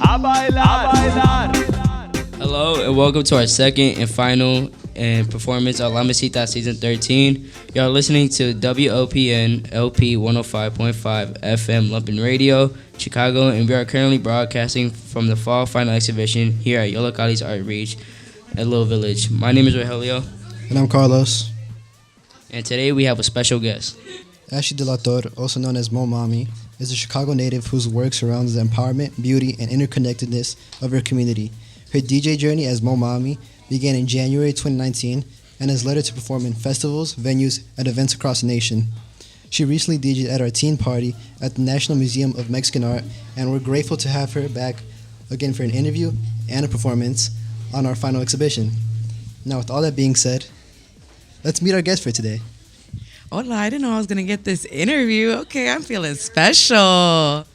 A bailar. A bailar. Hello and welcome to our second and final performance of La Mesita Season 13. Y'all listening to WOPN LP 105.5 FM Lumpin Radio, Chicago, and we are currently broadcasting from the Fall Final Exhibition here at Yollocalli's Art Reach at Little Village. My name is Rogelio. And I'm Carlos. And today we have a special guest. Ashley De La Torre, also known as Mami, is a Chicago native whose work surrounds the empowerment, beauty, and interconnectedness of her community. Her DJ journey as Mami began in January 2019 and has led her to perform in festivals, venues, and events across the nation. She recently DJed at our teen party at the National Museum of Mexican Art, and we're grateful to have her back again for an interview and a performance on our final exhibition. Now, with all that being said, let's meet our guest for today. Hola, I didn't know I was going to get this interview. Okay, I'm feeling special.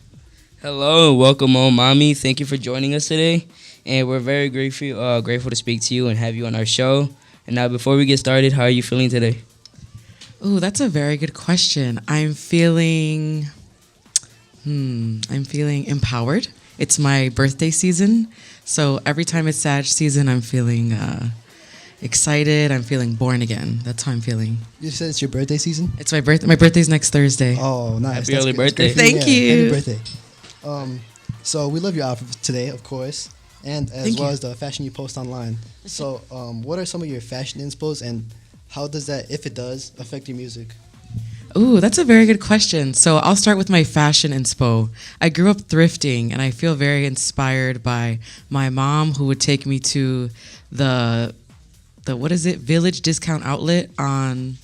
Hello and welcome on, Mami. Thank you for joining us today. And we're very grateful to speak to you and have you on our show. And now, before we get started, how are you feeling today? Ooh, that's a very good question. I'm feeling empowered. It's my birthday season. So every time it's Sag season, I'm feeling excited. I'm feeling born again. That's how I'm feeling. You said it's your birthday season? It's my birthday. My birthday next Thursday. Oh, nice. Happy early birthday. Thank you. Happy birthday. So we love your outfit today, of course, and as well as the fashion you post online. So what are some of your fashion inspos, and how does that, if it does, affect your music? Ooh, that's a very good question. So I'll start with my fashion inspo. I grew up thrifting, and I feel very inspired by my mom, who would take me to the Village Discount Outlet on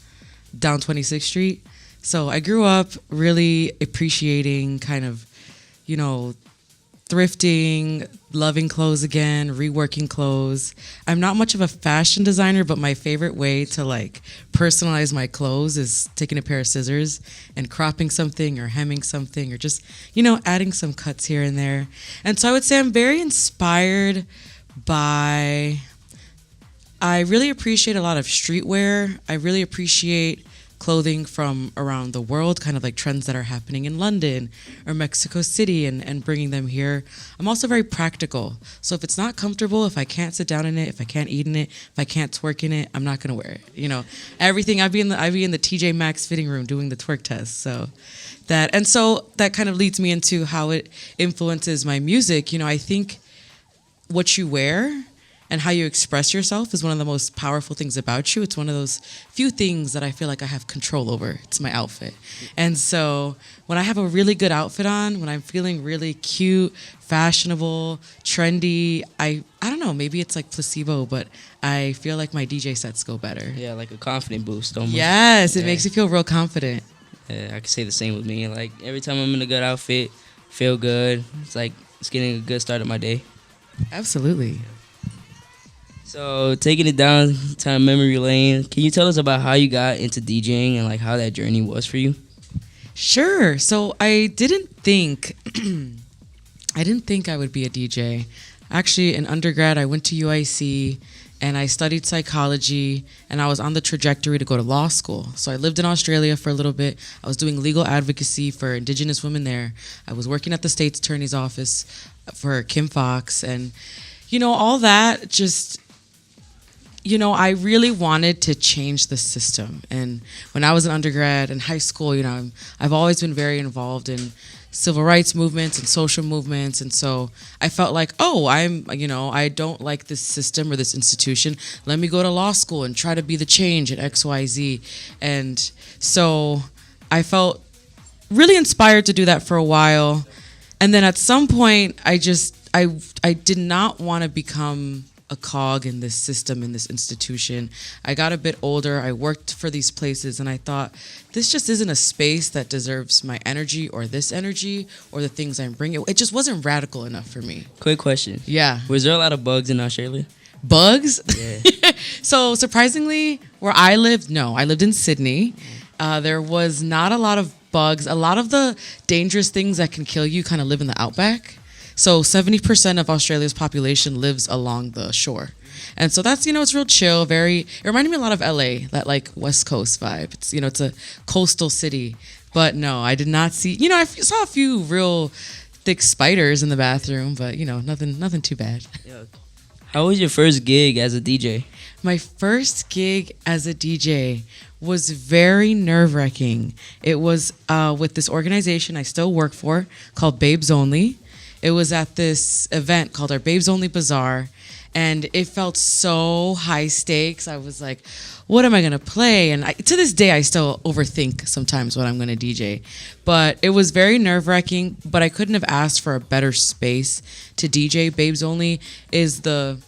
down 26th Street. So I grew up really appreciating kind of, thrifting, loving clothes again, reworking clothes. I'm not much of a fashion designer, but my favorite way to personalize my clothes is taking a pair of scissors and cropping something or hemming something or just, adding some cuts here and there. And so I would say I'm very inspired by... I really appreciate a lot of streetwear. I really appreciate clothing from around the world, kind of like trends that are happening in London or Mexico City and bringing them here. I'm also very practical. So if it's not comfortable, if I can't sit down in it, if I can't eat in it, if I can't twerk in it, I'm not going to wear it. Everything, I'd be in the TJ Maxx fitting room doing the twerk test. So that kind of leads me into how it influences my music. I think what you wear and how you express yourself is one of the most powerful things about you. It's one of those few things that I feel like I have control over. It's my outfit. And so when I have a really good outfit on, when I'm feeling really cute, fashionable, trendy, I don't know, maybe it's like placebo, but I feel like my DJ sets go better. Yeah, like a confident boost almost. Yes, it makes you feel real confident. Yeah, I can say the same with me. Like every time I'm in a good outfit, feel good. It's getting a good start of my day. Absolutely. So taking it down to memory lane, can you tell us about how you got into DJing and how that journey was for you? Sure. So I didn't think I would be a DJ. Actually, in undergrad, I went to UIC and I studied psychology, and I was on the trajectory to go to law school. So I lived in Australia for a little bit. I was doing legal advocacy for Indigenous women there. I was working at the state's attorney's office for Kim Fox, and all that just... I really wanted to change the system. And when I was an undergrad in high school, I've always been very involved in civil rights movements and social movements. And so I felt like, I don't like this system or this institution. Let me go to law school and try to be the change at XYZ. And so I felt really inspired to do that for a while. And then at some point, I did not want to become a cog in this system, in this institution. I got a bit older. I worked for these places, and I thought, this just isn't a space that deserves my energy or this energy or the things I'm bringing. It just wasn't radical enough for me. Quick question. Yeah. Was there a lot of bugs in Australia? Bugs? Yeah. So surprisingly, where I lived, no. I lived in Sydney. There was not a lot of bugs. A lot of the dangerous things that can kill you kind of live in the outback. So 70% of Australia's population lives along the shore. And so that's, it's real chill, it reminded me a lot of LA, that West Coast vibe. It's a coastal city. But no, I did not see, I saw a few real thick spiders in the bathroom, but nothing too bad. How was your first gig as a DJ? My first gig as a DJ was very nerve-wracking. It was with this organization I still work for called Babes Only. It was at this event called our Babes Only Bazaar, and it felt so high stakes. I was like, what am I going to play? And to this day, I still overthink sometimes what I'm going to DJ. But it was very nerve-wracking, but I couldn't have asked for a better space to DJ. Babes Only is the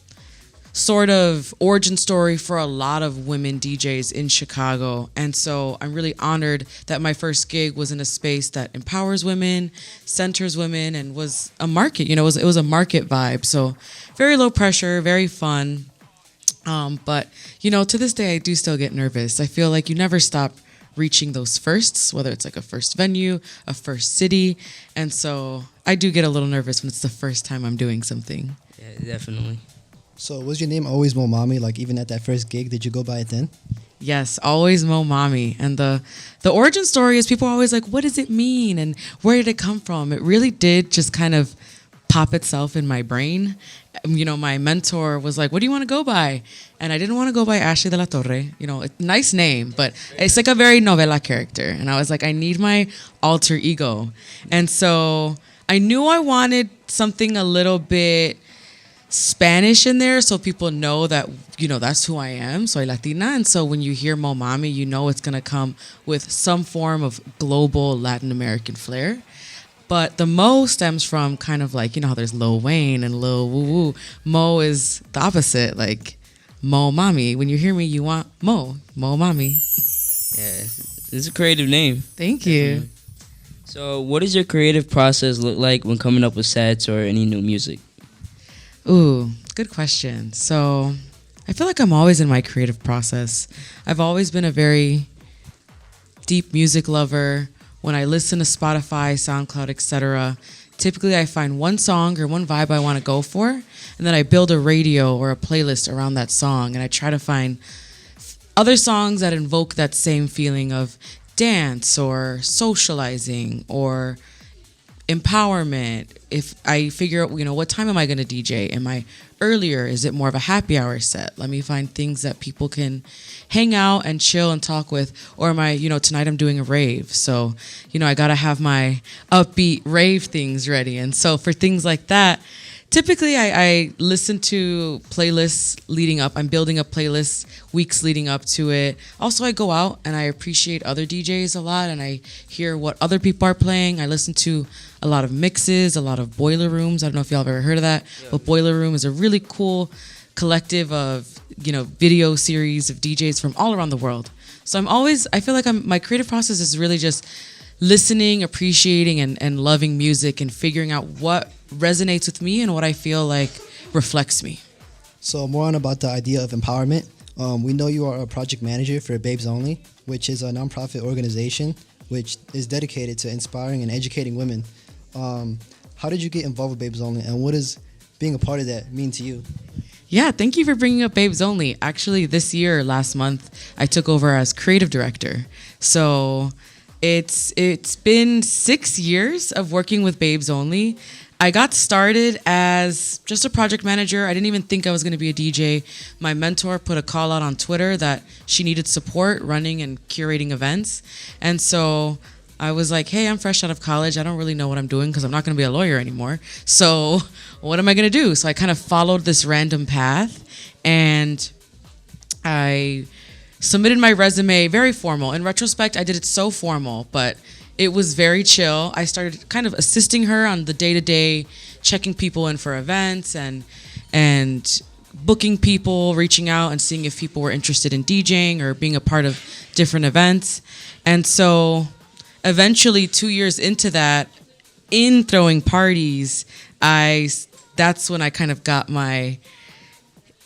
sort of origin story for a lot of women DJs in Chicago. And so I'm really honored that my first gig was in a space that empowers women, centers women, and was a market. It was a market vibe. So very low pressure, very fun. But to this day, I do still get nervous. I feel like you never stop reaching those firsts, whether it's like a first venue, a first city. And so I do get a little nervous when it's the first time I'm doing something. Yeah, definitely. So was your name always Mo Mami? Like even at that first gig, did you go by it then? Yes, always Mo Mami. And the origin story is people are always like, what does it mean? And where did it come from? It really did just kind of pop itself in my brain. My mentor was like, what do you want to go by? And I didn't want to go by Ashley de la Torre. Nice name, but it's like a very novela character. And I was like, I need my alter ego. And so I knew I wanted something a little bit Spanish in there so people know that, that's who I am. Soy Latina. And so when you hear Mo Mami, it's going to come with some form of global Latin American flair. But the Mo stems from kind of like, how there's Lil Wayne and Lil Woo Woo. Mo is the opposite, like Mo Mami. When you hear me, you want Mo Mami. Yeah, it's a creative name. Thank you. So what does your creative process look like when coming up with sets or any new music? Ooh, good question. So I feel like I'm always in my creative process. I've always been a very deep music lover. When I listen to Spotify, SoundCloud, etc., typically I find one song or one vibe I want to go for, and then I build a radio or a playlist around that song, and I try to find other songs that invoke that same feeling of dance or socializing or empowerment. If I figure out, what time am I going to DJ? Am I earlier? Is it more of a happy hour set? Let me find things that people can hang out and chill and talk with. Or am I, tonight I'm doing a rave. So, I got to have my upbeat rave things ready. And so for things like that, typically I listen to playlists leading up. I'm building a playlist weeks leading up to it. Also, I go out and I appreciate other DJs a lot and I hear what other people are playing. I listen to a lot of mixes, a lot of Boiler Rooms. I don't know if y'all have ever heard of that, but Boiler Room is a really cool collective of, video series of DJs from all around the world. So I feel like my creative process is really just listening, appreciating, and loving music and figuring out what resonates with me and what I feel like reflects me. So more on about the idea of empowerment. We know you are a project manager for Babes Only, which is a nonprofit organization which is dedicated to inspiring and educating women. How did you get involved with Babes Only, and what does being a part of that mean to you? Yeah, thank you for bringing up Babes Only. Actually, last month, I took over as creative director. So it's been 6 years of working with Babes Only. I got started as just a project manager. I didn't even think I was going to be a DJ. My mentor put a call out on Twitter that she needed support running and curating events. And so I was like, hey, I'm fresh out of college. I don't really know what I'm doing because I'm not going to be a lawyer anymore. So what am I going to do? So I kind of followed this random path and I submitted my resume, very formal. In retrospect, I did it so formal, but it was very chill. I started kind of assisting her on the day-to-day, checking people in for events and booking people, reaching out and seeing if people were interested in DJing or being a part of different events. And so eventually 2 years into that, in throwing parties, that's when I kind of got my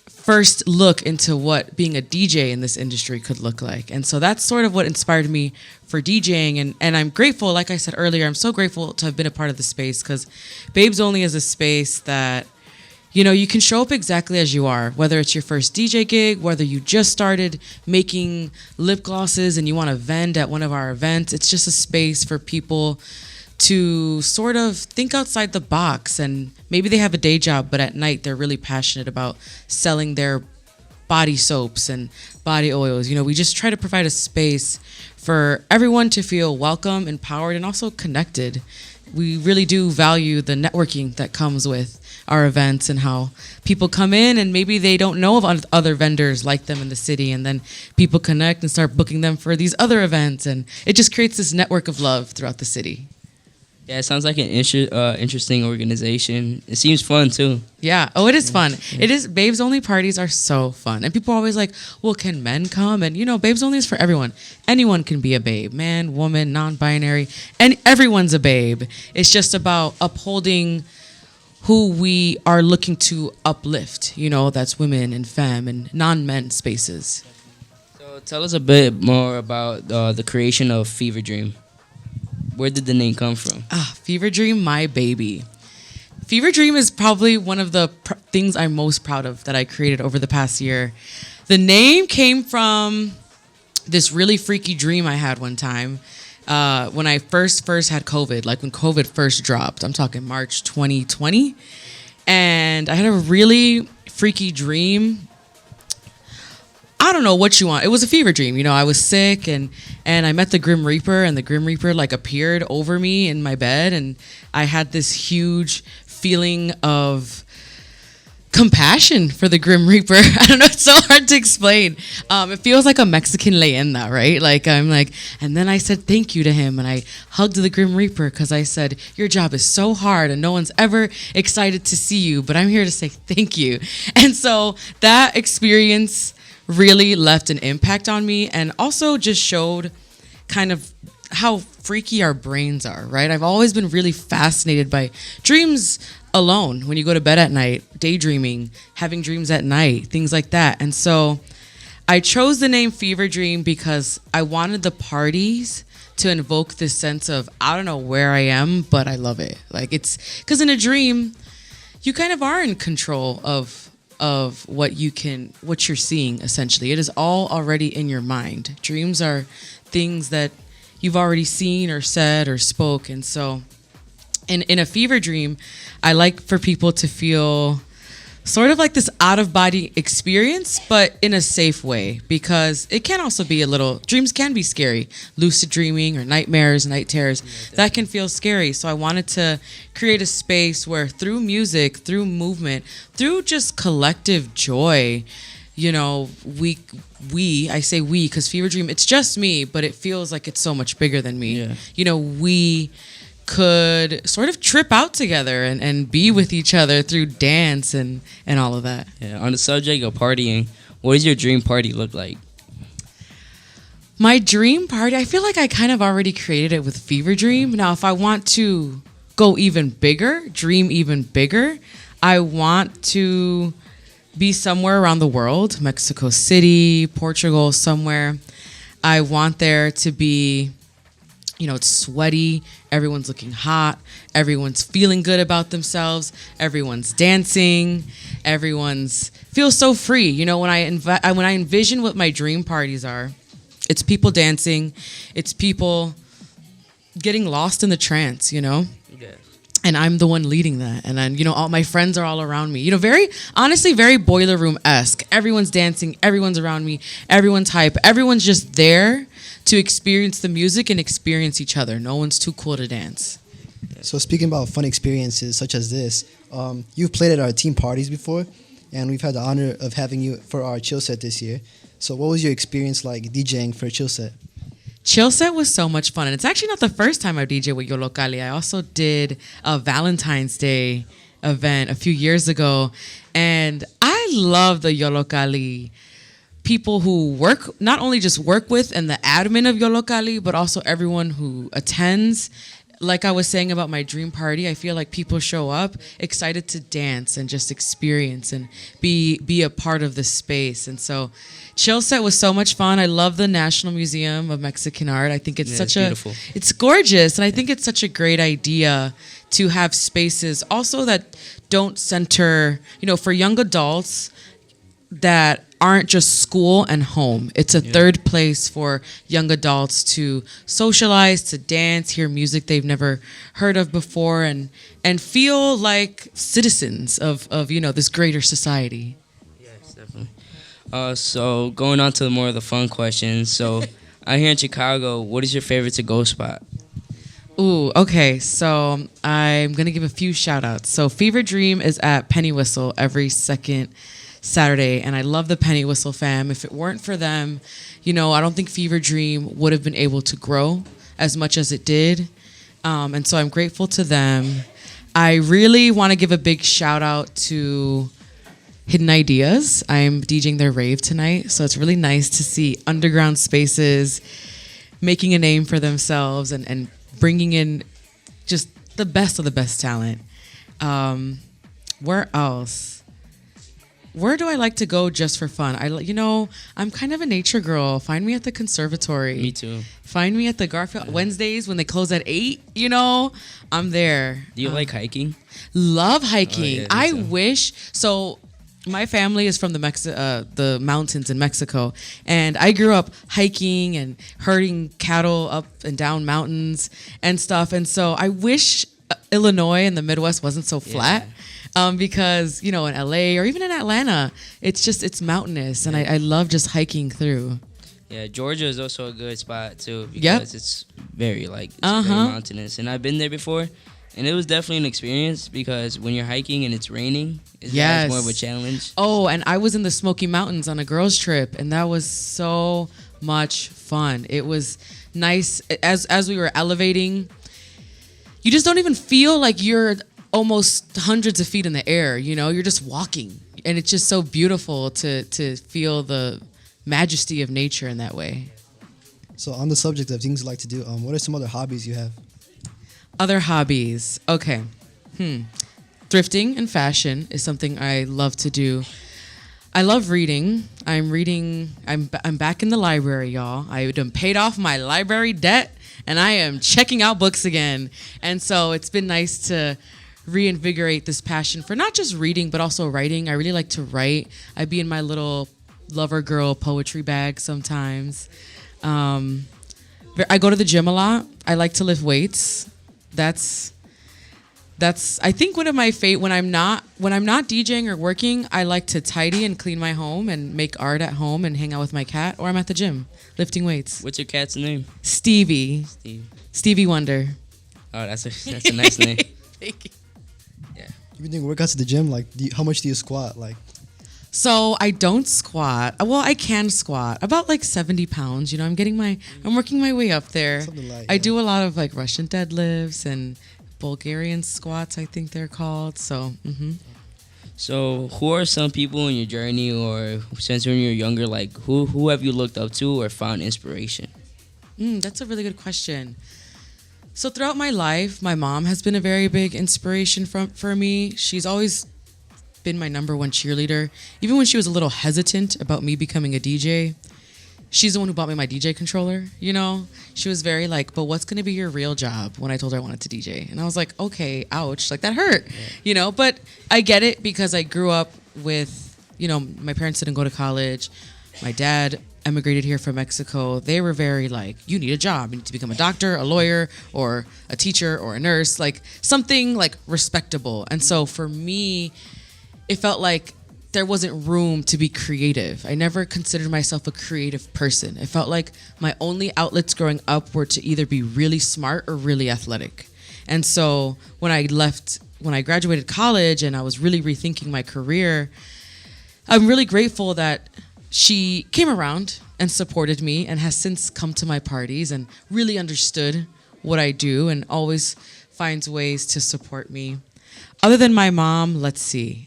first look into what being a DJ in this industry could look like. And so that's sort of what inspired me for DJing. And I'm grateful, like I said earlier, I'm so grateful to have been a part of the space because Babes Only is a space that, you can show up exactly as you are, whether it's your first DJ gig, whether you just started making lip glosses and you want to vend at one of our events. It's just a space for people to sort of think outside the box. And maybe they have a day job, but at night they're really passionate about selling their body soaps and body oils. You know, we just try to provide a space for everyone to feel welcome, empowered, and also connected. We really do value the networking that comes with our events and how people come in and maybe they don't know of other vendors like them in the city, and then people connect and start booking them for these other events, and it just creates this network of love throughout the city. Yeah, it sounds like an interesting organization. It seems fun too. Yeah. Oh, it is fun. It is. Babes Only parties are so fun. And people are always like, well, can men come? And, you know, Babes Only is for everyone. Anyone can be a babe. Man, woman, non-binary. And everyone's a babe. It's just about upholding who we are looking to uplift. You know, that's women and femme and non-men spaces. So tell us a bit more about the creation of Fever Dream. Where did the name come from? Fever Dream, my baby. Fever Dream is probably one of the things I'm most proud of that I created over the past year. The name came from this really freaky dream I had one time when I first had COVID, like when COVID first dropped. I'm talking March 2020. And I had a really freaky dream. I don't know what you want. It was a fever dream. You know, I was sick and I met the Grim Reaper, and the Grim Reaper like appeared over me in my bed, and I had this huge feeling of compassion for the Grim Reaper. I don't know, it's so hard to explain. It feels like a Mexican leyenda, right? Like I'm like, and then I said thank you to him, and I hugged the Grim Reaper because I said, your job is so hard and no one's ever excited to see you, but I'm here to say thank you. And so that experience really left an impact on me, and also just showed kind of how freaky our brains are, right? I've always been really fascinated by dreams alone, when you go to bed at night, daydreaming, having dreams at night, things like that. And so I chose the name Fever Dream because I wanted the parties to invoke this sense of, I don't know where I am, but I love it. Like, it's because in a dream, you kind of are in control of what you're seeing, essentially. It is all already in your mind. Dreams are things that you've already seen or said or spoke. And so in a fever dream, I like for people to feel sort of like this out-of-body experience, but in a safe way, because it can also be dreams can be scary. Lucid dreaming or nightmares, night terrors, that can feel scary. So I wanted to create a space where through music, through movement, through just collective joy, you know, I say we because Fever Dream, it's just me, but it feels like it's so much bigger than me. Yeah. You know, we could sort of trip out together and be with each other through dance and all of that. Yeah. On the subject of partying, what does your dream party look like? My dream party, I feel like I kind of already created it with Fever Dream. Now, if I want to go even bigger, dream even bigger, I want to be somewhere around the world, Mexico City, Portugal, somewhere. I want there to be, you know, it's sweaty, everyone's looking hot, everyone's feeling good about themselves, everyone's dancing, everyone's feels so free. You know, when I envision what my dream parties are, it's people dancing, it's people getting lost in the trance, you know? Yeah. And I'm the one leading that. And then, you know, all my friends are all around me. You know, very Boiler Room-esque. Everyone's dancing, everyone's around me, everyone's hype, everyone's just there to experience the music and experience each other. No one's too cool to dance. So speaking about fun experiences such as this, you've played at our team parties before, and we've had the honor of having you for our chill set this year. So what was your experience like DJing for a chill set? Chill set was so much fun, and it's actually not the first time I DJ with Yollocalli. I also did a Valentine's Day event a few years ago, and I love the Yollocalli people who not only just work with and the admin of Yollocalli, but also everyone who attends. Like I was saying about my dream party, I feel like people show up excited to dance and just experience and be a part of the space. And so Chill Set was so much fun. I love the National Museum of Mexican Art. I think it's beautiful. It's gorgeous. And I think it's such a great idea to have spaces also that don't center, you know, for young adults. that aren't just school and home. It's a third place for young adults to socialize, to dance, hear music they've never heard of before, and feel like citizens of this greater society. Yes, definitely. So going on to more of the fun questions. So out here in Chicago, what is your favorite to-go spot? Ooh, okay. So I'm going to give a few shout outs. So Fever Dream is at Penny Whistle every second Saturday, and I love the Penny Whistle fam. If it weren't for them, I don't think Fever Dream would have been able to grow as much as it did. And so I'm grateful to them. I really want to give a big shout out to Hidden Ideas. I'm DJing their rave tonight, so it's really nice to see underground spaces making a name for themselves and bringing in just the best of the best talent. Where else? Where do I like to go just for fun? I'm kind of a nature girl. Find me at the conservatory. Me too. Find me at the Garfield Wednesdays when they close at 8. I'm there. Do you like hiking? Love hiking. Oh, yeah, I too. wish so. My family is from the mountains in Mexico, and I grew up hiking and herding cattle up and down mountains and stuff. And so I wish Illinois and the Midwest wasn't so flat, because in LA or even in Atlanta, it's mountainous, and I love just hiking through. Yeah, Georgia is also a good spot too because it's very very mountainous, and I've been there before. And it was definitely an experience because when you're hiking and it's raining, it's more of a challenge. Oh, and I was in the Smoky Mountains on a girls' trip, and that was so much fun. It was nice. As we were elevating, you just don't even feel like you're almost hundreds of feet in the air. You're just walking, and it's just so beautiful to feel the majesty of nature in that way. So on the subject of things you like to do, what are some other hobbies you have? Other hobbies. Okay. Thrifting and fashion is something I love to do. I love reading. I'm back in the library, y'all. I done paid off my library debt, and I am checking out books again. And so it's been nice to reinvigorate this passion for not just reading, but also writing. I really like to write. I be in my little lover girl poetry bag sometimes. I go to the gym a lot. I like to lift weights. That's I think one of my when I'm not DJing or working, I like to tidy and clean my home and make art at home and hang out with my cat, or I'm at the gym lifting weights. What's your cat's name? Stevie. Stevie Wonder. Oh, that's a nice name. Thank you. Yeah. You been doing workouts at the gym? Like, how much do you squat? Like, so I don't squat. Well, I can squat about like 70 pounds. I'm working my way up there. Something like, I do a lot of like Russian deadlifts and Bulgarian squats, I think they're called. So, So who are some people in your journey, or since when you were younger, like who have you looked up to or found inspiration? That's a really good question. So throughout my life, my mom has been a very big inspiration for me. She's always been my number one cheerleader. Even when she was a little hesitant about me becoming a DJ, she's the one who bought me my DJ controller, She was very like, but what's going to be your real job, when I told her I wanted to DJ. And I was like, okay, ouch, like that hurt, But I get it because I grew up with, my parents didn't go to college. My dad emigrated here from Mexico. They were very like, you need a job. You need to become a doctor, a lawyer, or a teacher, or a nurse, like something like respectable. And so for me, it felt like there wasn't room to be creative. I never considered myself a creative person. It felt like my only outlets growing up were to either be really smart or really athletic. And so when I graduated college and I was really rethinking my career, I'm really grateful that she came around and supported me and has since come to my parties and really understood what I do and always finds ways to support me. Other than my mom, let's see.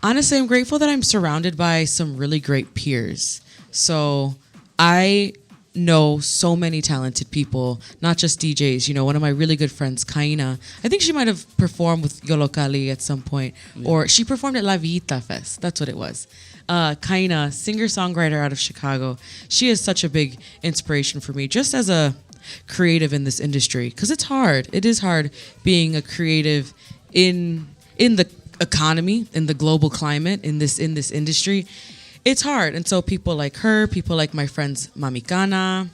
Honestly, I'm grateful that I'm surrounded by some really great peers. So I know so many talented people, not just DJs. One of my really good friends, Kaina, I think she might have performed with Yollocalli at some point, or she performed at La Vita Fest. That's what it was. Kaina, singer-songwriter out of Chicago. She is such a big inspiration for me, just as a creative in this industry, because it's hard. It is hard being a creative in the economy, in the global climate, in this industry, it's hard. And so people like her, people like my friends Mami,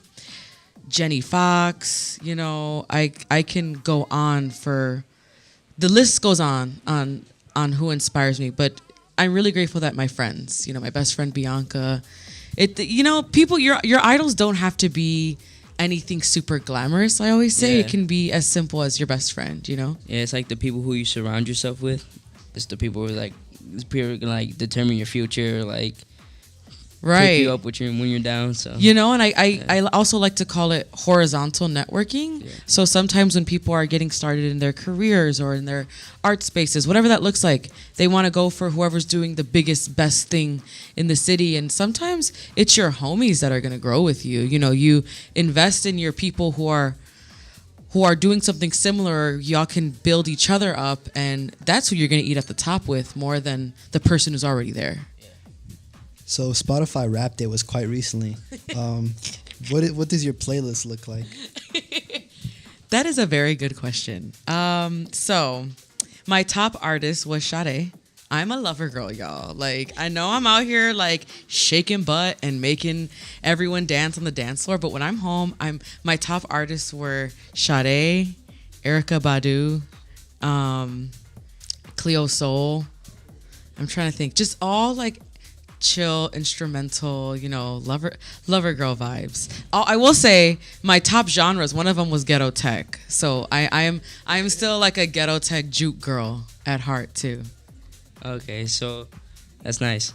Jenny Fox, I can go on for the list goes on who inspires me, but I'm really grateful that my friends, my best friend Bianca, people, your idols don't have to be anything super glamorous. I always say it can be as simple as your best friend, Yeah, it's like the people who you surround yourself with. It's the people who determine your future, pick you up when you're down. So and I also like to call it horizontal networking. Yeah. So sometimes when people are getting started in their careers or in their art spaces, whatever that looks like, they want to go for whoever's doing the biggest, best thing in the city. And sometimes it's your homies that are going to grow with you. You invest in your people who are doing something similar. Y'all can build each other up, and that's who you're going to eat at the top with more than the person who's already there. So Spotify Wrapped It was quite recently. What does your playlist look like? That is a very good question. So my top artist was Sade. I'm a lover girl, y'all. I know I'm out here shaking butt and making everyone dance on the dance floor, but when I'm home, my top artists were Sade, Erykah Badu, Cleo Soul. I'm trying to think, just all chill instrumental, lover girl vibes. I will say my top genres, one of them was ghetto tech. So I'm still a ghetto tech juke girl at heart too. Okay, so that's nice.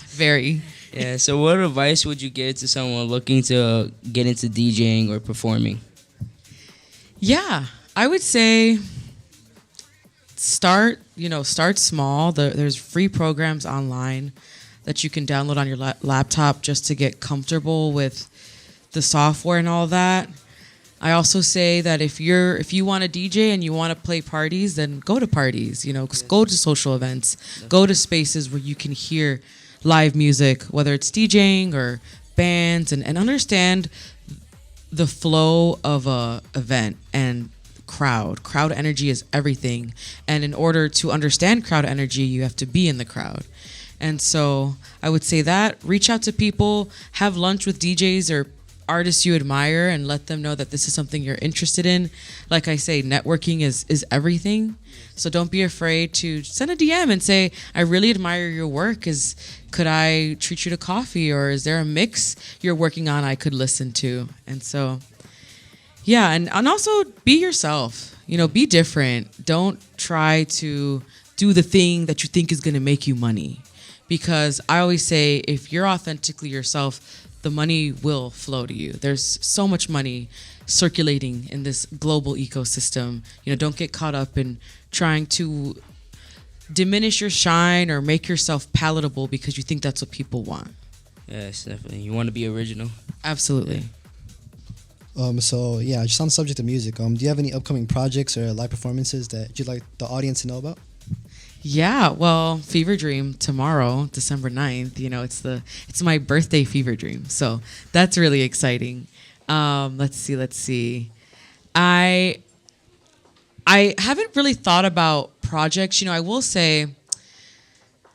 Very. Yeah, so what advice would you give to someone looking to get into DJing or performing? Yeah, I would say start small. There's free programs online that you can download on your laptop just to get comfortable with the software and all that. I also say that if you want to DJ and you want to play parties, then go to parties, go to social events, go to spaces where you can hear live music, whether it's DJing or bands, and understand the flow of a event and crowd energy is everything, and in order to understand crowd energy you have to be in the crowd. And so I would say that reach out to people, have lunch with DJs or artists you admire, and let them know that this is something you're interested in. Like I say, networking is everything, so don't be afraid to send a DM and say, I really admire your work, could I treat you to coffee, or is there a mix you're working on I could listen to? And so yeah, and also be yourself. Be different. Don't try to do the thing that you think is going to make you money. Because I always say, if you're authentically yourself, the money will flow to you. There's so much money circulating in this global ecosystem. Don't get caught up in trying to diminish your shine or make yourself palatable because you think that's what people want. Yes, definitely. You want to be original. Absolutely. Yeah. So yeah, just on the subject of music, do you have any upcoming projects or live performances that you'd like the audience to know about? Yeah, well, Fever Dream tomorrow, December 9th, it's my birthday Fever Dream. So that's really exciting. Let's see. I haven't really thought about projects. I will say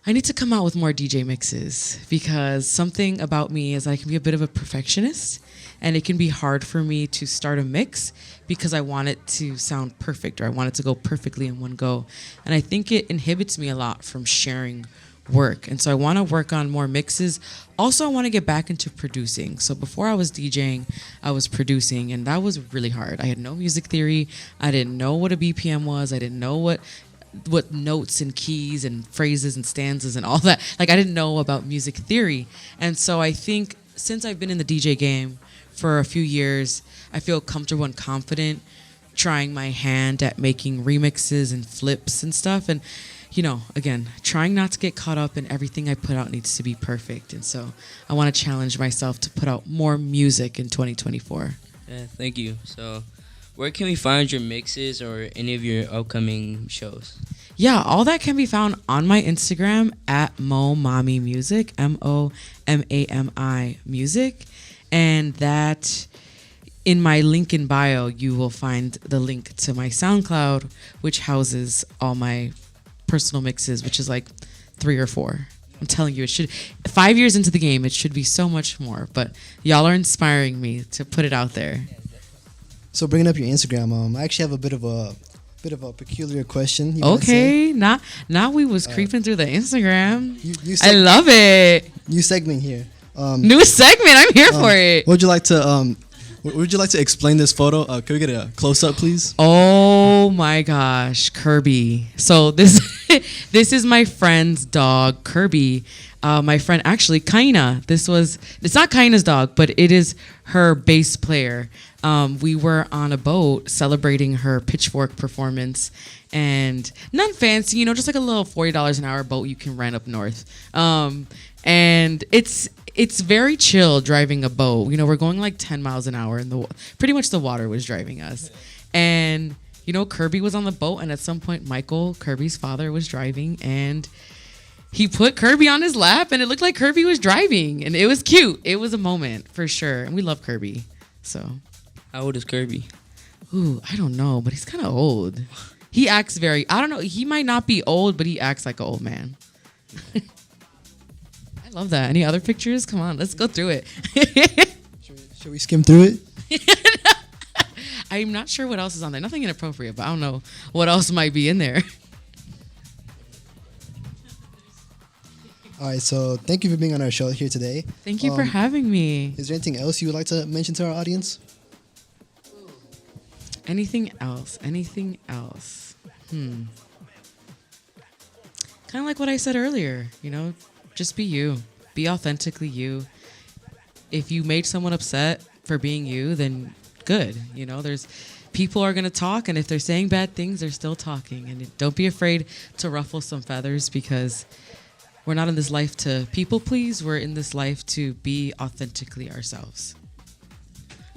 I need to come out with more DJ mixes, because something about me is I can be a bit of a perfectionist, and it can be hard for me to start a mix because I want it to sound perfect, or I want it to go perfectly in one go. And I think it inhibits me a lot from sharing work. And so I want to work on more mixes. Also, I want to get back into producing. So before I was DJing, I was producing, and that was really hard. I had no music theory. I didn't know what a BPM was. I didn't know what notes and keys and phrases and stanzas and all that. I didn't know about music theory. And so I think since I've been in the DJ game for a few years, I feel comfortable and confident trying my hand at making remixes and flips and stuff. And, again, trying not to get caught up in everything I put out needs to be perfect. And so I want to challenge myself to put out more music in 2024. Yeah, thank you. So where can we find your mixes or any of your upcoming shows? Yeah, all that can be found on my Instagram at Mami Music, MOMAMI Music. And that in my link in bio, you will find the link to my SoundCloud, which houses all my personal mixes, which is like 3 or 4. I'm telling you, it should. 5 years into the game, it should be so much more. But y'all are inspiring me to put it out there. So bringing up your Instagram, I actually have a bit of a peculiar question. Okay, now we was creeping through the Instagram. You I love it. New segment here. New segment. I'm here for it. Would you like to explain this photo? Can we get a close up, please? Oh my gosh, Kirby. So this this is my friend's dog, Kirby. My friend, actually, Kaina. It's not Kaina's dog, but it is her bass player. We were on a boat celebrating her Pitchfork performance, and none fancy, just like a little $40 an hour boat you can rent up north. And it's very chill driving a boat. We're going like 10 miles an hour, and pretty much the water was driving us. And Kirby was on the boat, and at some point, Michael, Kirby's father, was driving, and he put Kirby on his lap, and it looked like Kirby was driving, and it was cute. It was a moment for sure, and we love Kirby. So, How old is Kirby? ooh, I don't know, but he's kind of old. He acts I don't know. He might not be old, but he acts like an old man. I love that. Any other pictures? Come on, let's go through it. Should we skim through it? I'm not sure what else is on there. Nothing inappropriate, but I don't know what else might be in there. All right, so thank you for being on our show here today. Thank you for having me. Is there anything else you would like to mention to our audience? Anything else? Kind of like what I said earlier, just be you. Be authentically you. If you made someone upset for being you, then good. There's people are going to talk, and if they're saying bad things, they're still talking. And don't be afraid to ruffle some feathers, because we're not in this life to people please. We're in this life to be authentically ourselves.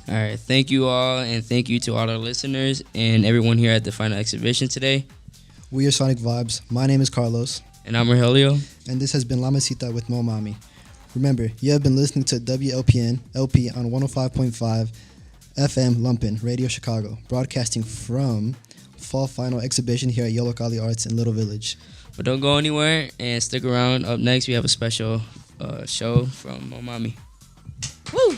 All right, thank you all, and thank you to all our listeners and everyone here at the final exhibition today. We are Sonic Vibes. My name is Carlos. And I'm Rogelio. And this has been La Mesita with Mami. Remember, you have been listening to WLPN LP on 105.5 FM Lumpin, Radio Chicago, broadcasting from Fall Final Exhibition here at Yollocalli Arts in Little Village. But don't go anywhere and stick around. Up next, we have a special show from Mami. Woo!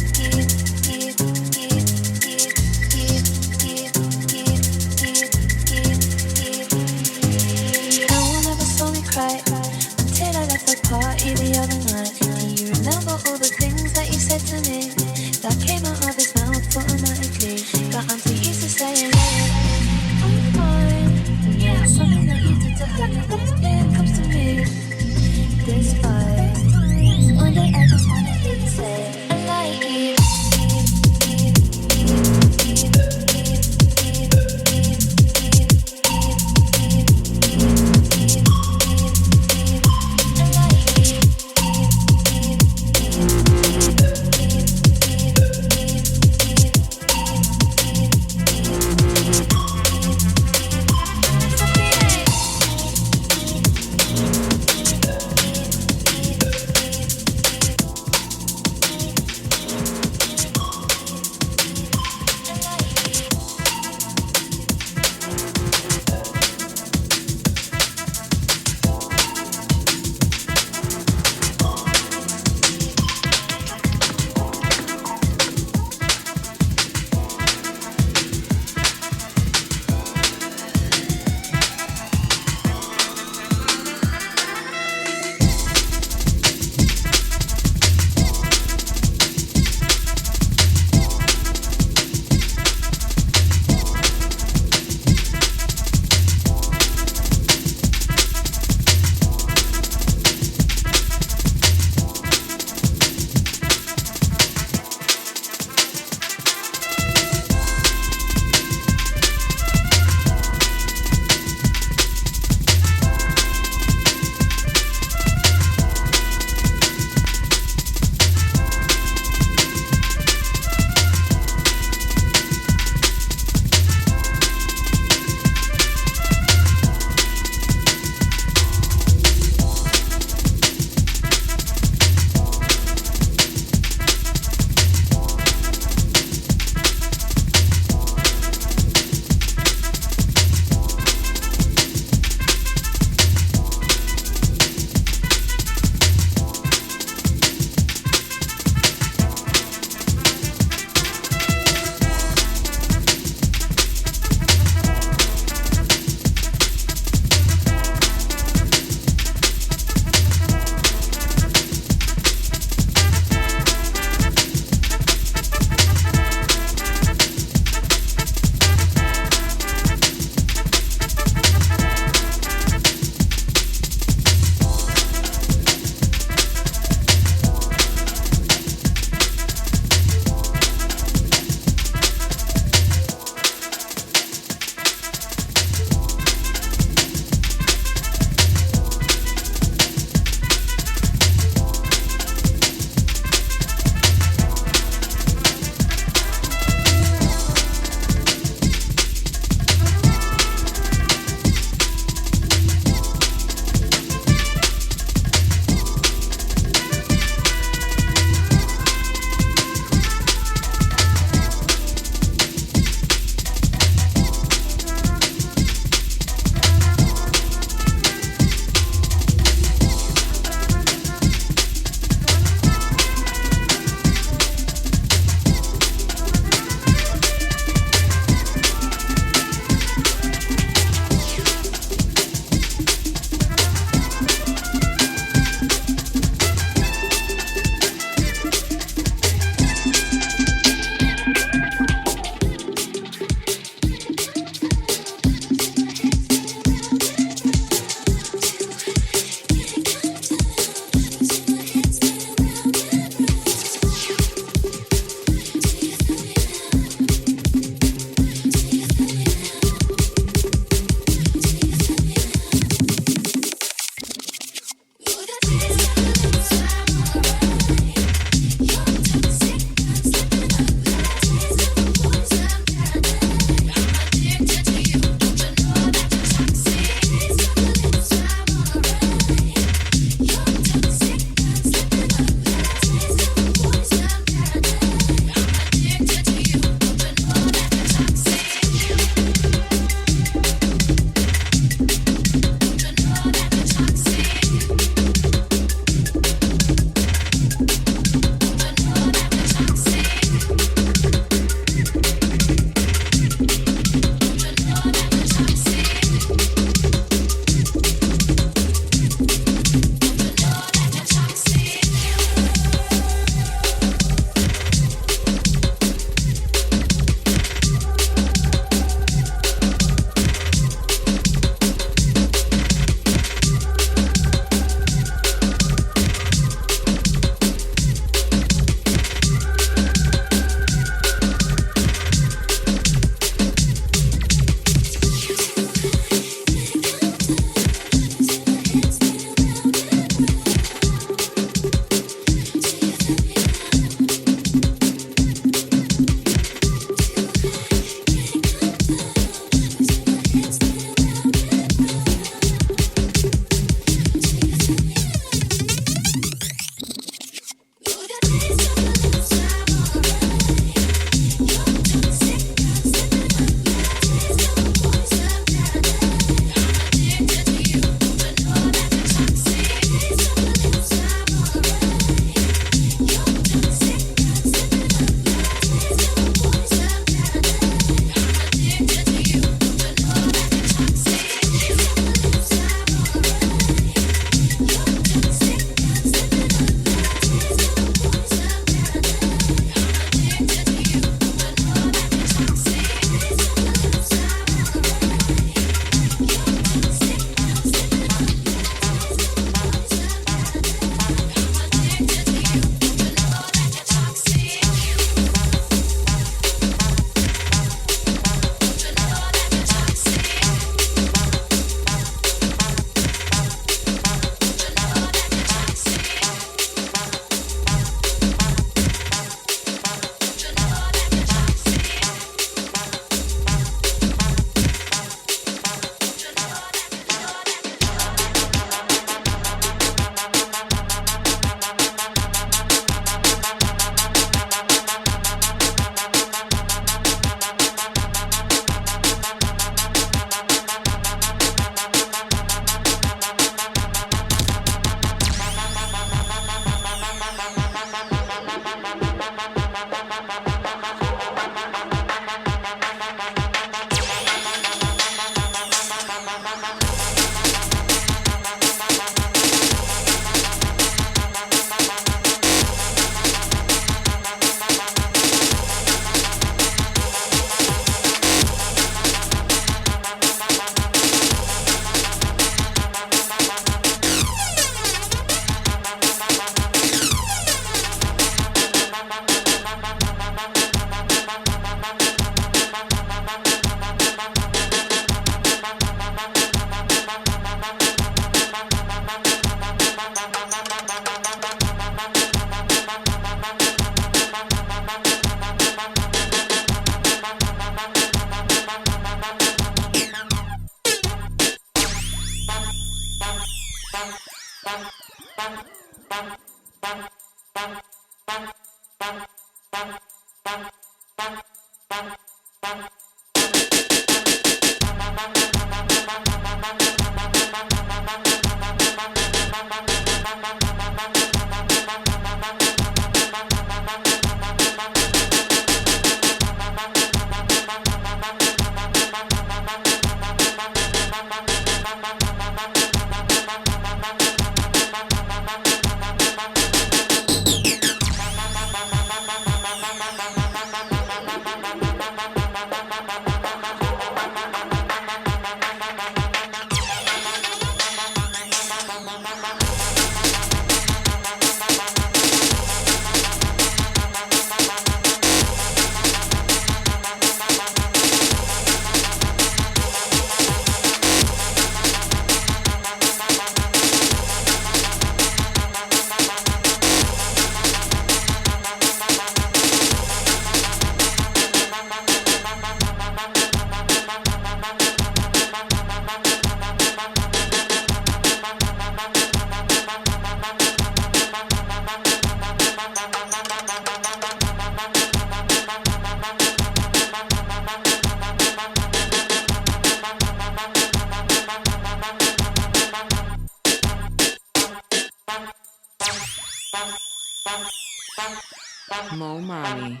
Mami.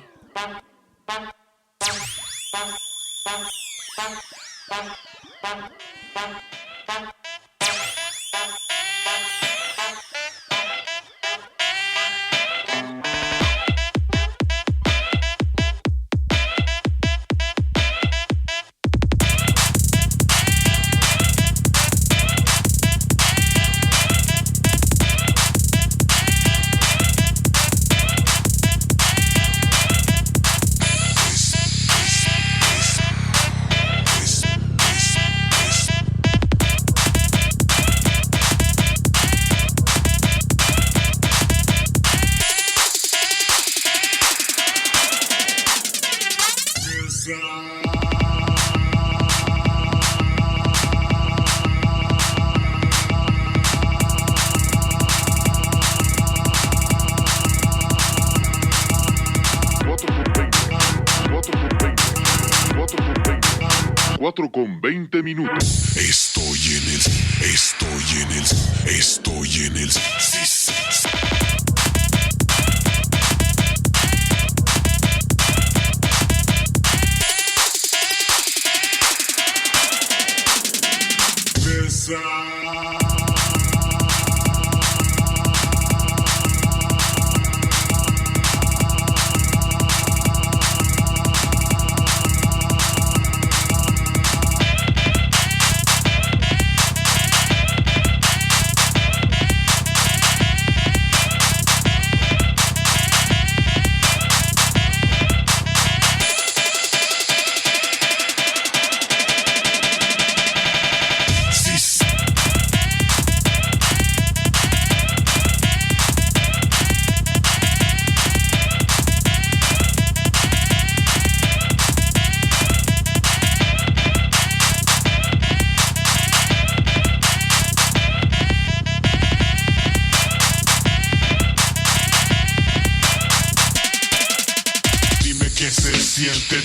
Con 20 minutos. Estoy en el. Sí.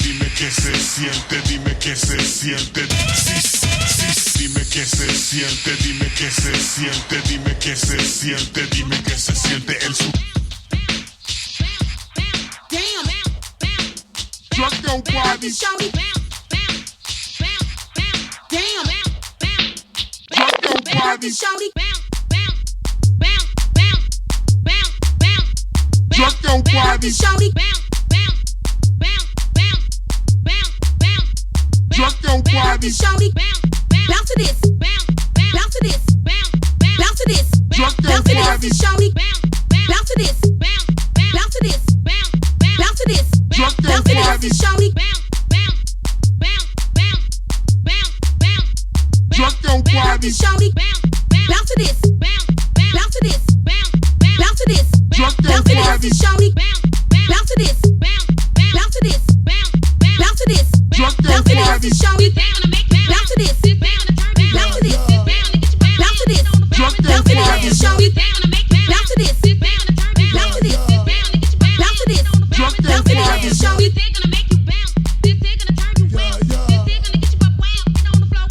Dime qué se siente, dime qué se siente. Sí. Dime qué se siente, dime qué se siente, dime qué se siente, dime qué se siente el su. Drop your body. Drop your body. Drop your body. Drop your body, shawty. Bounce to this. Bounce to this. Bounce to this. Drop your body, shawty. Bounce to this. Bounce to this. Bounce to this. Drop your body, shawty. Drop your body, shawty. Bounce to this. Bounce to this. Bounce to this. Drop your body, shawty. Bounce to this. Bounce to this. Bounce to this. Drop your body, shawty. Bounce to this. Bounce to this. Bounce to this. Drop your body, shawty. Bounce to this. Bounce to this. Bounce to this. Drop your body, shawty. This gonna make you bounce. This gonna turn you well. This gonna get you up, wham. Get on the floor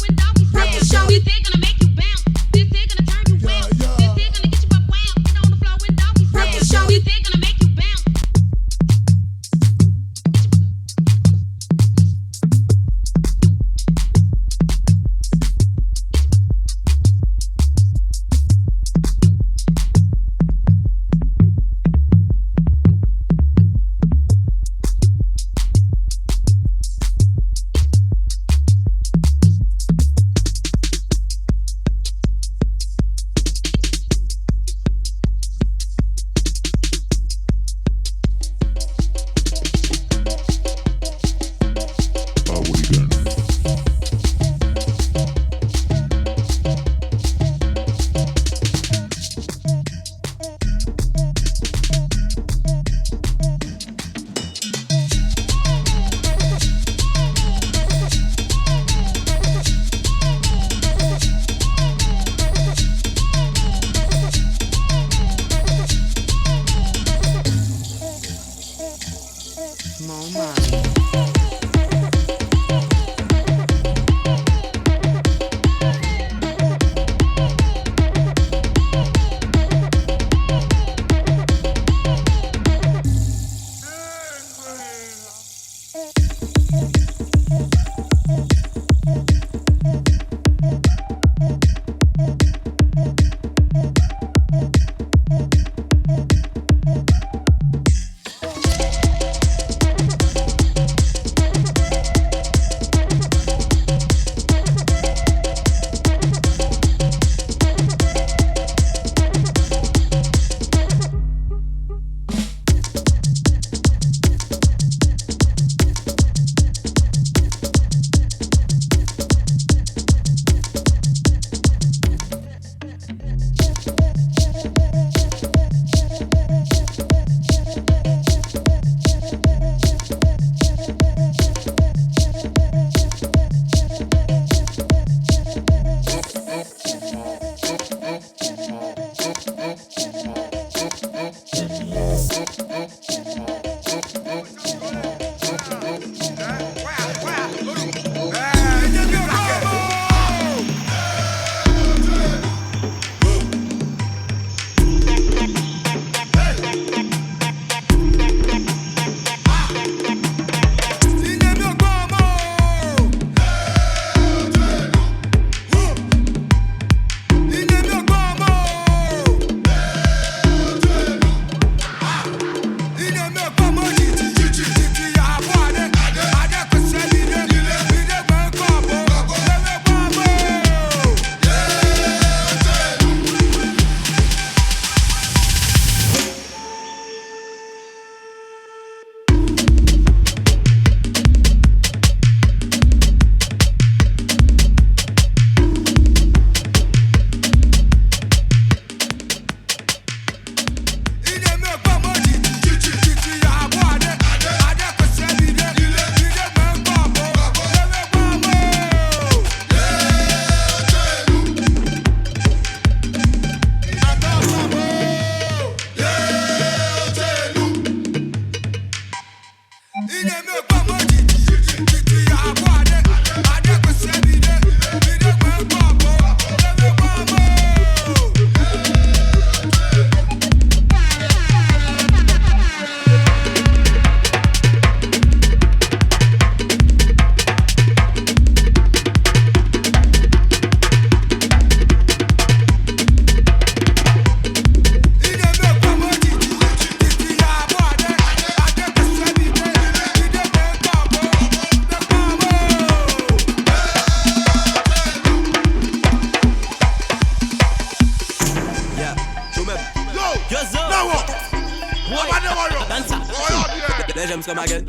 come again.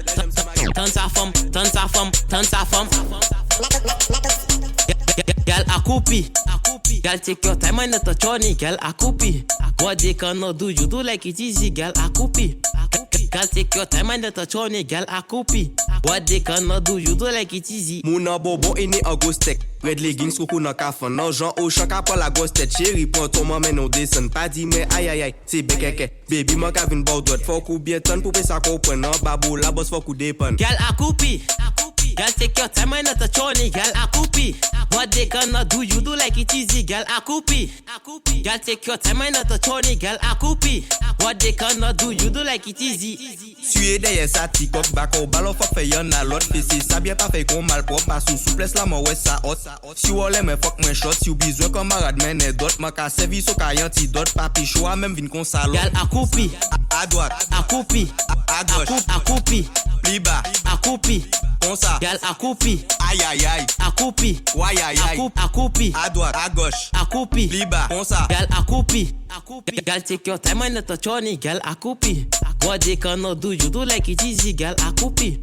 Turn sa femme, turn sa femme, turn sa femme. Girl a coupi. Girl take your time and not a chorny. Girl a coupi. What they cannot do, you do like it easy. Girl a coupi. Girl take your time and not a chorny. Girl a coupi. What they cannot do, you do like it easy. Mouna bobo ine en gros steak. Red leggings coucou nan kafan. Nan Jean au choc après la grosse tête. Chérie prends ton maman non descend. Pas dit mais aïe aïe aïe. C'est bekeke. Baby man ka vin bout droite. Faut kou bien ton pour pe sa comprendre. Nan babou la boss faut kou dépend. Girl a coupi. Girl take your time and not a chorny. Girl a coupi. What they cannot do, you do like it easy. Girl a coupi. Girl take your time and not a chorny. Girl a coupi. What they cannot do, you do like it easy. Suye derrière sa tikok bako ballon faut faire y'en a l'autre. Fessé ça bien pas fait qu'on mal propre. Pas sous souplesse la moi ouais ça hot. Si ou l'aime fuck moins shot. Si ou besoin camarade men et d'autres. Ma ka servi so ka yanti d'autres. Papi choix même vin kon salon. Girl a coupi. À droite. A coupi. À gauche. A coupi. Plus bas. A coupi. Comme ça. Girl a coupi. Aïe aïe aïe. A coupi. Aïe aïe aïe. A coupi. À droite. À gauche. A coupi. Plus bas. Comme ça. Girl a coupi. Girl take your time and not a chorny. Girl a coupi. What they cannot do, you do like it easy. Girl a coupi.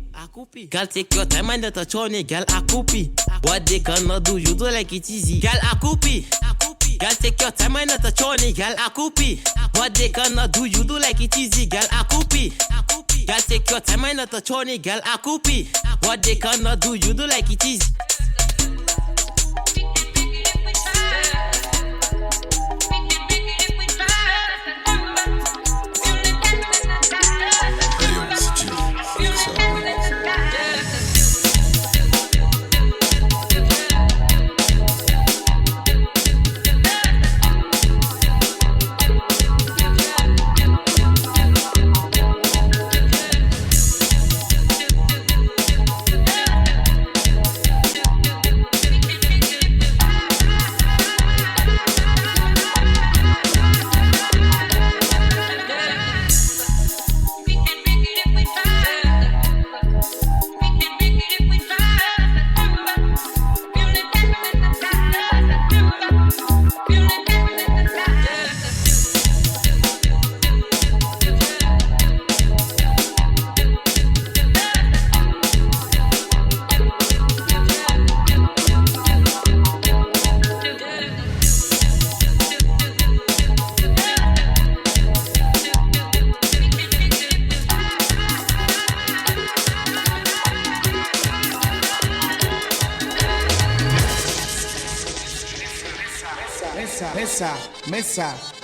Girl take your time and not a chorny. Girl a coupi. What they cannot do, you do like it easy. Girl a coupi. Girl take your time and not a chorny. Girl a coupi. What they cannot do, you do like it easy. Girl a coupi. Girl take your time and not a chorny. Girl a coupi. What they cannot do, you do like it easy.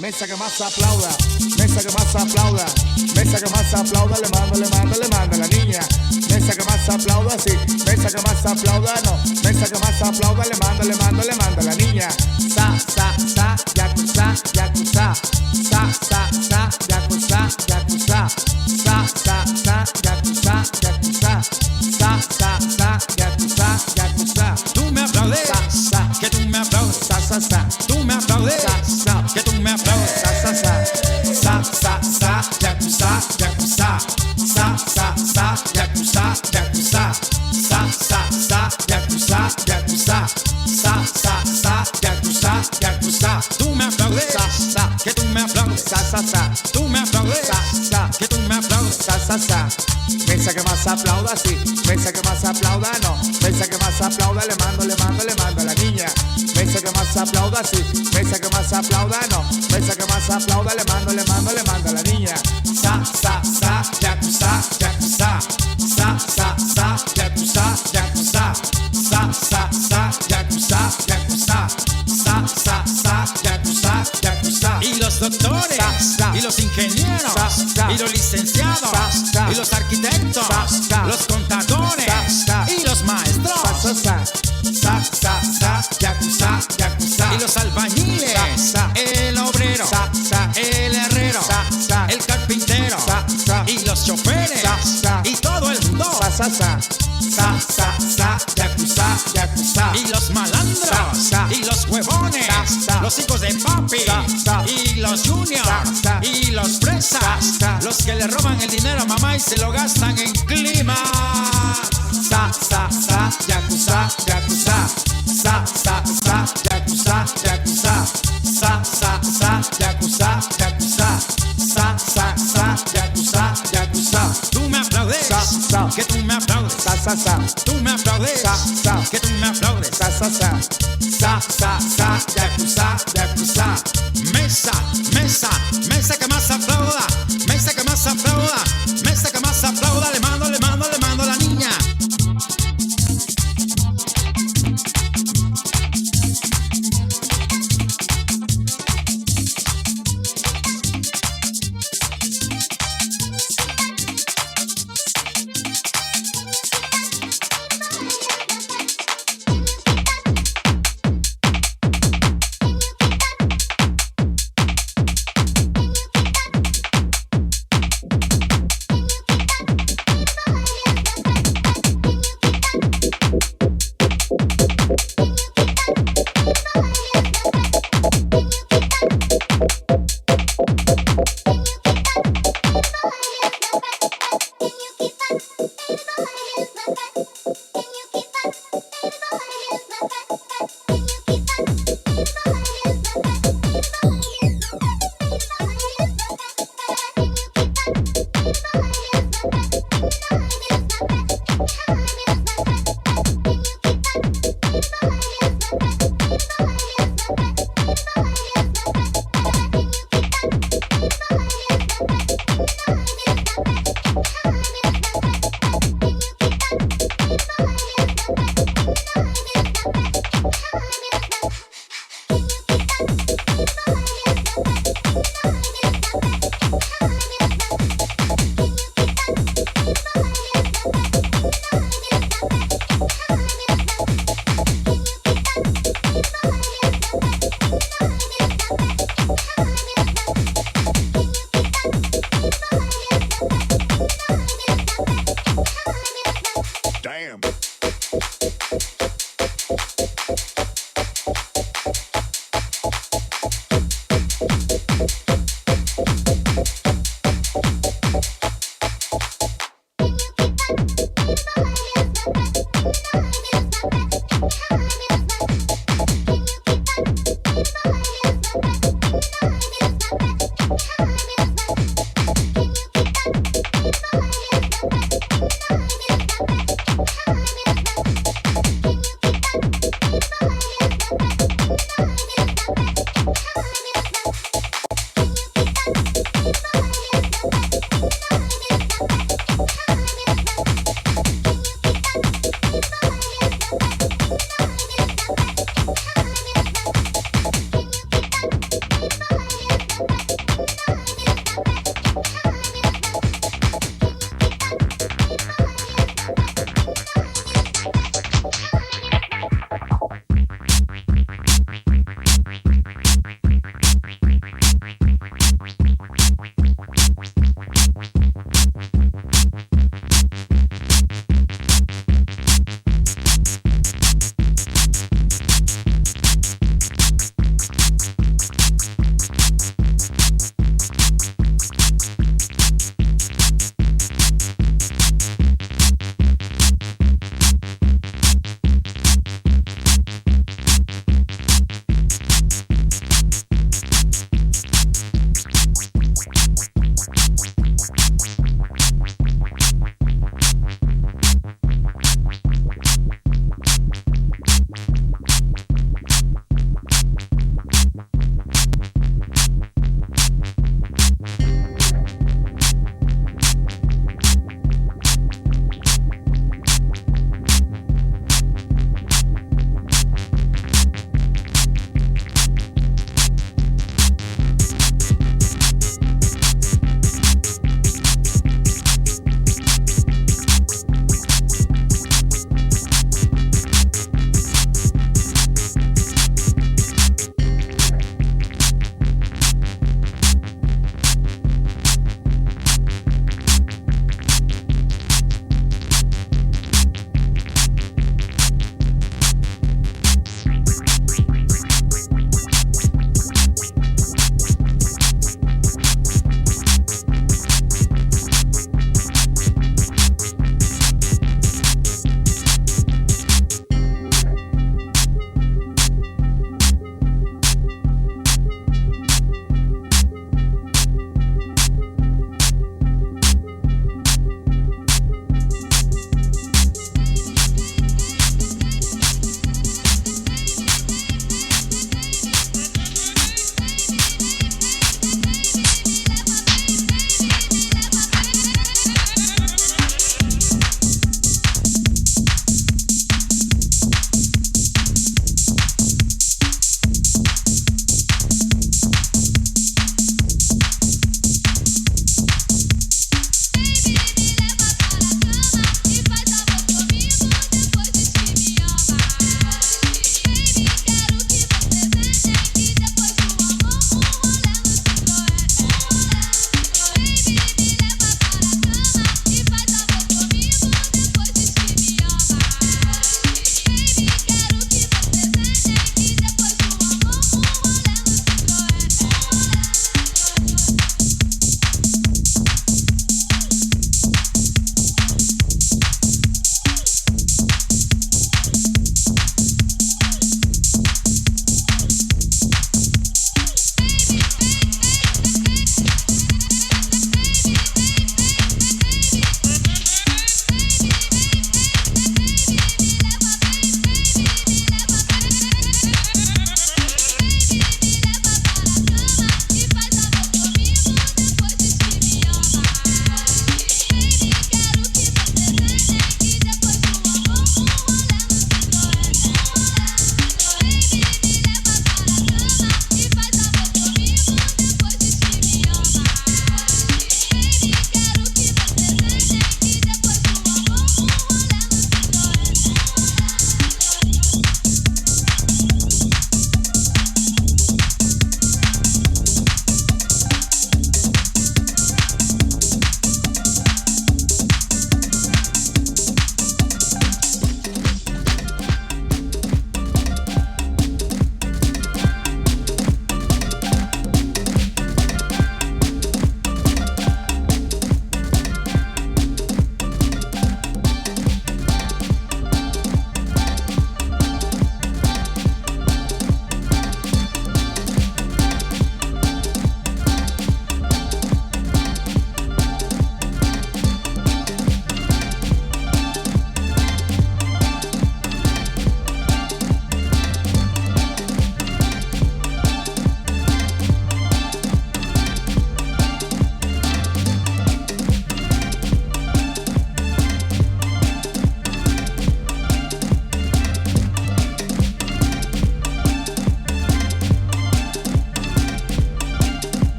Mesa que más aplauda, mesa que más aplauda, mesa que más aplauda, le manda la niña. Mesa que más aplauda, sí, mesa que más aplauda, no, mesa que más aplauda, le manda la niña. Sa, yakuza, yakuza, sa, yakuza, yakuza, sa, yakuza, yakuza, sa, yakuza, yakuza. Tú me aplaudes, que tú me aplaudes, tú me aplaudes, que tú me aplaudes, yakuza, yakuza, yakuza, yakuza, yakuza, yakuza, yakuza, yakuza. Tú me aplaudes, que tú me aplaudes, tú me aplaudes, que tú me aplaudes, Mesa que más aplauda, sí, mesa que más aplauda, no, mesa que más aplauda, le mando a la niña. Mesa que más aplauda, sí, mesa que más aplauda, no, mesa que más aplauda, le mando a la niña. Sa, yakuza, yakuza, yakuza, yakuza, yakuza, yakuza, yakuza, yakuza. Y los doctores, y los ingenieros, y los licenciados, y los arquitectos, los contadores, y los maestros, yakuza, yakuza. y los albañiles, el obrero, el herrero, el carpintero, y los choferes, y todo el mundo, yakuza, yakuza. y los malandros, y los huevones, los hijos de papi, y los juniors, y los fresas, los que le roban el dinero a mamá y se lo gastan en clima. Yakuza, yakuza, yakuza, yakuza, yakuza, yakuza, yakuza, yakuza. Tú me aplaudes, aplaudes. Sa, sa, sa. Sa, sa, sa. Yakuza, yakuza. Mesa, mesa, mesa que más aplauda. Mesa que más aplauda. Mesa que más aplauda. Le mando, le mando, le mando a la niña.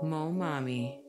Mo Mami.